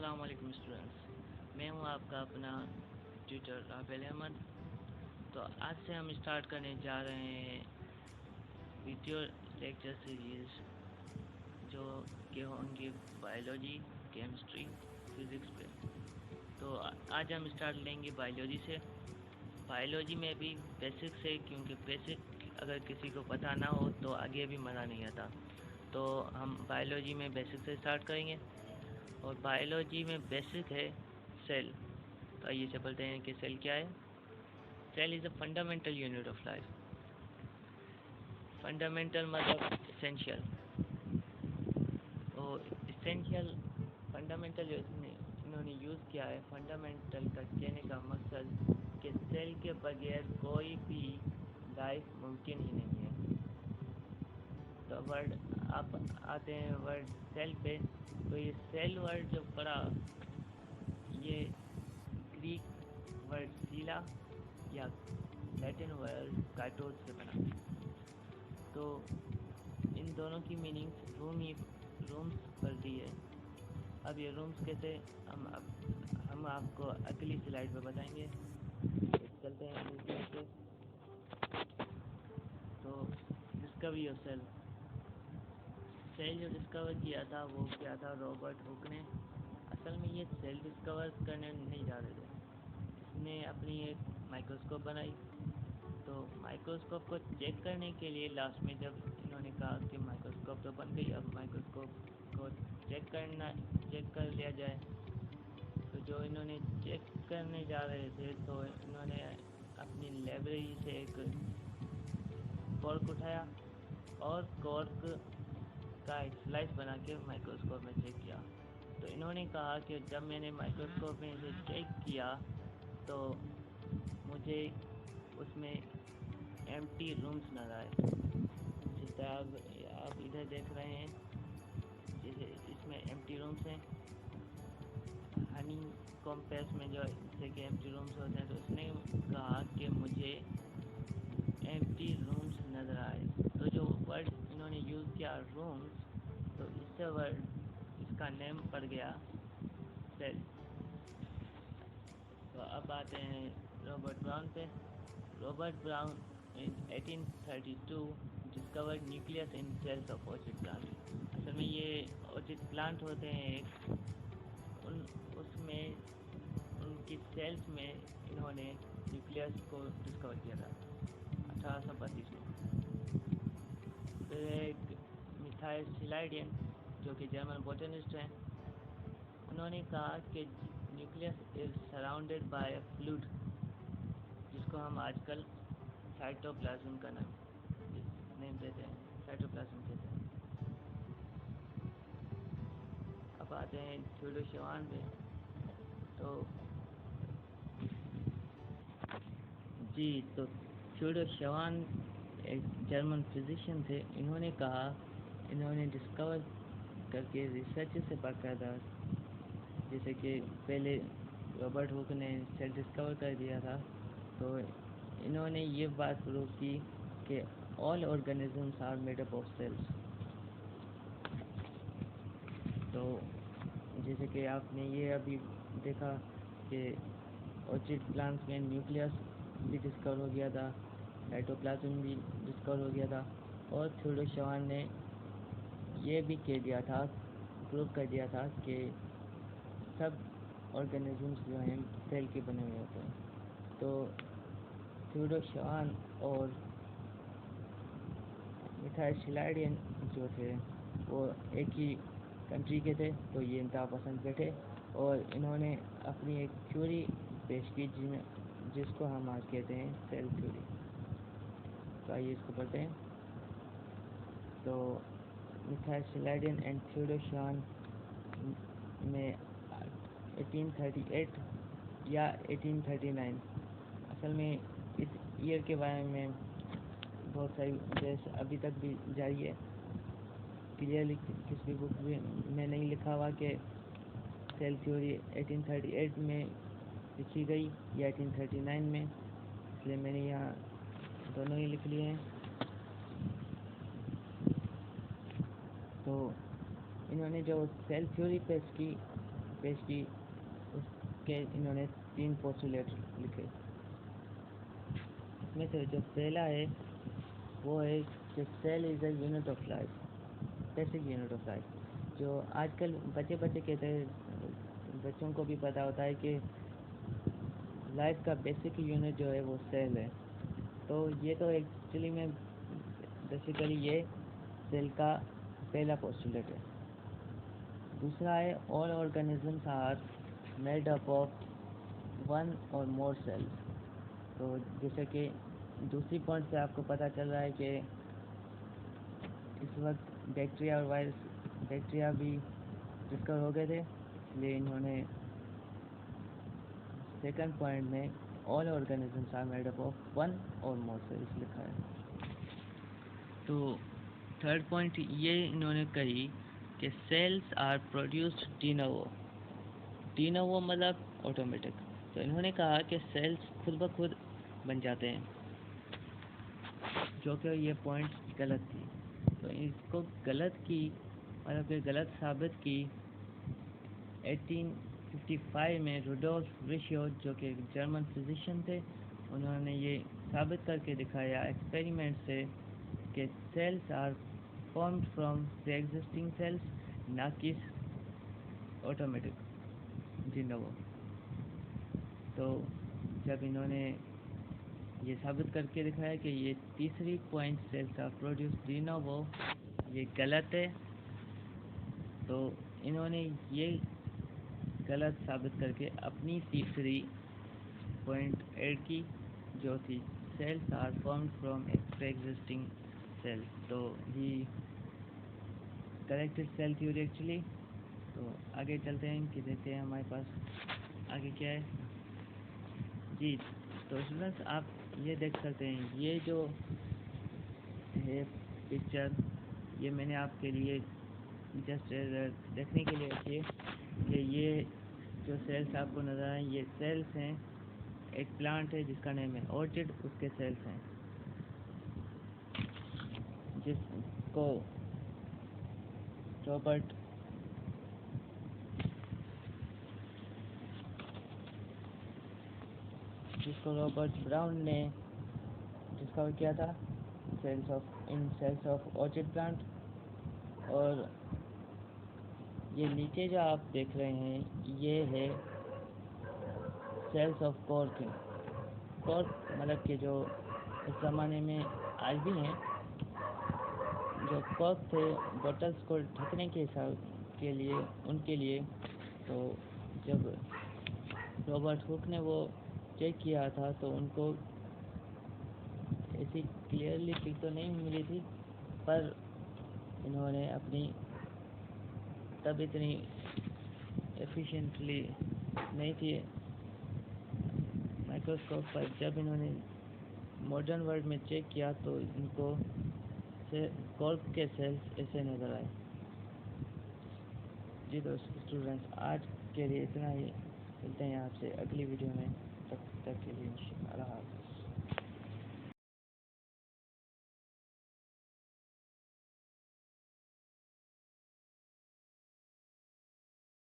अस्सलाम वालेकुम स्टूडेंट्स। मैं हूं आपका अपना ट्यूटर राफेल अहमद। तो आज से हम स्टार्ट करने जा रहे हैं वीडियो लेक्चर सीरीज़ जो कि होंगे बायोलॉजी, केमिस्ट्री, फिज़िक्स पे। तो आज हम स्टार्ट लेंगे बायोलॉजी से। बायोलॉजी में भी बेसिक से, क्योंकि बेसिक अगर किसी को पता ना हो तो आगे भी मज़ा नहीं आता। तो हम बायोलॉजी में बेसिक से स्टार्ट करेंगे। और बायोलॉजी में बेसिक है सेल। तो आइए चलते हैं कि सेल क्या है। Cell is a fundamental unit of life. Fundamental मतलब इसेंशियल। और इसेंशियल फंडामेंटल इन्होंने यूज़ किया है। फंडामेंटल का कहने का मकसद कि सेल के बगैर कोई भी लाइफ मुमकिन ही नहीं है। तो वर्ड आप आते हैं वर्ड सेल पे। तो ये सेल वर्ड जो पड़ा, ये ग्रीक वर्ड सीला या लैटिन वर्ड काइटोस से बना। तो इन दोनों की मीनिंग्स रूम्स पड़ती है। अब ये रूम्स कैसे हम आपको अगली स्लाइड पे बताएंगे। चलते हैं न्यूक्लियस पे। तो डिस्कवरी ऑफ सेल जो डिस्कवर किया था वो क्या था, रॉबर्ट हुक ने। असल में ये सेल डिस्कवर करने नहीं जा रहे थे। इसने अपनी एक माइक्रोस्कोप बनाई। तो माइक्रोस्कोप को चेक करने के लिए लास्ट में जब इन्होंने कहा कि माइक्रोस्कोप तो बन गई, अब माइक्रोस्कोप को चेक कर लिया जाए। तो जो इन्होंने चेक करने जा रहे थे, तो इन्होंने अपनी लाइब्रेरी से एक कॉर्क उठाया और कॉर्क का एक स्लाइस बना के माइक्रोस्कोप में चेक किया। तो इन्होंने कहा कि जब मैंने माइक्रोस्कोप में इसे चेक किया तो मुझे उसमें एम्प्टी रूम्स नजर आए। जिस तरह आप इधर देख रहे हैं, जैसे इसमें एम्प्टी रूम्स हैं। हनी कॉम्पेस में जो जैसे कि एम्प्टी रूम्स होते हैं, तो उसने कहा कि मुझे एम्प्टी रूम्स नज़र आए। तो जो वर्ड इन्होंने यूज़ किया रूम्स, तो इससे वर्ड इसका नेम पड़ गया सेल। तो अब आते हैं रॉबर्ट ब्राउन पे। Robert Brown in 1832 discovered nucleus in cells of orchid plant. असल में ये ऑर्चिड प्लांट होते हैं एक, उसमें उनकी सेल्स में इन्होंने न्यूक्लियस को डिस्कवर किया था 1832 में। फिर एक मिथाइल सिलाइडियन जो कि जर्मन बोटनिस्ट हैं, उन्होंने कहा कि nucleus is surrounded by a fluid, जिसको हम आजकल साइटोप्लाज्म का नेम देते हैं, साइटोप्लाज्म कहते हैं। अब आते हैं थ्योडोर शेवान पे। तो तो थ्योडोर शेवान एक जर्मन फिजिशियन थे। इन्होंने डिस्कवर करके रिसर्च से बाकायदा, जैसे कि पहले रॉबर्ट हुक ने सेल डिस्कवर कर दिया था, तो इन्होंने ये बात प्रूव की कि all organisms are made up of cells. तो जैसे कि आपने ये अभी देखा कि ऑर्चिड प्लांट्स में न्यूक्लियस भी डिस्कवर हो गया था, साइटोप्लाज्म भी डिस्कवर हो गया था। और थ्योडोर शेवान ने ये भी कह दिया था, प्रूव कर दिया था कि सब ऑर्गेनिजम्स जो हैं सेल के बने हुए होते हैं। तो थ्योडोर शेवान और मिथाइल सिलाइडियन जो थे वो एक ही कंट्री के थे। तो ये इंतहा पसंद बैठे और इन्होंने अपनी एक थ्योरी पेश की जिसको हम आज कहते हैं सेल थ्योरी। तो आइए इसको पढ़ते हैं। तो मिथाइल सिलाइडियन एंड थ्योडोर शेवान में 1838 या 1839, असल में इस ईयर के बारे में बहुत सारी बहस अभी तक भी जारी है। क्लियरली किस भी बुक में नहीं लिखा हुआ कि सेल थ्योरी 1838 में लिखी गई या 1839 में, इसलिए मैंने यहाँ दोनों ही लिख लिए हैं। तो इन्होंने जो सेल थ्योरी पेश की पेश की, उसके इन्होंने 3 पोस्टुलेट लिखे। इसमें से जो पहला है वो है कि cell is a unit of life, basic unit of life. जो आजकल बच्चे कहते हैं, बच्चों को भी पता होता है कि लाइफ का बेसिक यूनिट जो है वो सेल है। तो ये तो एक्चुअली में बेसिकली ये सेल का पहला पोस्टुलेट है। दूसरा है all organisms are made up of 1 और मोर सेल्स। तो जैसे कि दूसरी पॉइंट से आपको पता चल रहा है कि इस वक्त बैक्टीरिया और वायरस, बैक्टीरिया भी डिस्कवर हो गए थे, इसलिए इन्होंने सेकंड पॉइंट में all organisms are made up of 1 और मोर सेल्स लिखा है। तो थर्ड पॉइंट ये इन्होंने कही कि cells are produced de novo मतलब ऑटोमेटिक। तो इन्होंने कहा कि सेल्स खुद ब खुद बन जाते हैं, जो कि ये पॉइंट गलत थी। तो इसको गलत की, मतलब कि गलत साबित की 1855 में रुडोल्फ विर्शोट, जो कि जर्मन फिजिशियन थे, उन्होंने ये साबित करके दिखाया एक्सपेरिमेंट से कि cells are formed from pre existing cells, ना कि ऑटोमेटिक डी नोवो। तो जब इन्होंने ये साबित करके दिखाया कि ये तीसरी point cells are produce de novo ये गलत है, तो इन्होंने ये गलत साबित करके अपनी तीसरी पॉइंट ऐड की, जो थी cells are formed from pre existing cells. तो he corrected cell theory actually. तो आगे चलते हैं कि देखते हैं हमारे पास आगे क्या है जी। तो स्टूडेंट्स आप ये देख सकते हैं, ये जो है पिक्चर, ये मैंने आपके लिए जस्ट देखने के लिए रखी है कि ये जो सेल्स आपको नज़र आए ये सेल्स हैं, एक प्लांट है जिसका नेम है ऑर्चिड, उसके सेल्स हैं, जिसको रॉबर्ट ब्राउन ने डिस्कवर किया था, सेल्स ऑफ ऑर्चिड प्लांट। और ये नीचे जो आप देख रहे हैं ये है सेल्स ऑफ कॉर्क। मतलब कि जो इस ज़माने में आज भी हैं, जो कॉर्क थे बॉटल्स को ढकने के हिसाब के लिए, उनके लिए। तो जब रॉबर्ट हुक ने वो चेक किया था तो उनको ऐसी क्लियरली पिक तो नहीं मिली थी, पर इन्होंने अपनी तब इतनी एफिशिएंटली नहीं थी माइक्रोस्कोप पर, जब इन्होंने मॉडर्न वर्ल्ड में चेक किया तो इनको कॉर्क के सेल्स ऐसे नज़र आए। जी दोस्तों स्टूडेंट्स, आज के लिए इतना ही। मिलते हैं आपसे अगली वीडियो में, तब तक के लिए अल्लाह हाफ़िज़।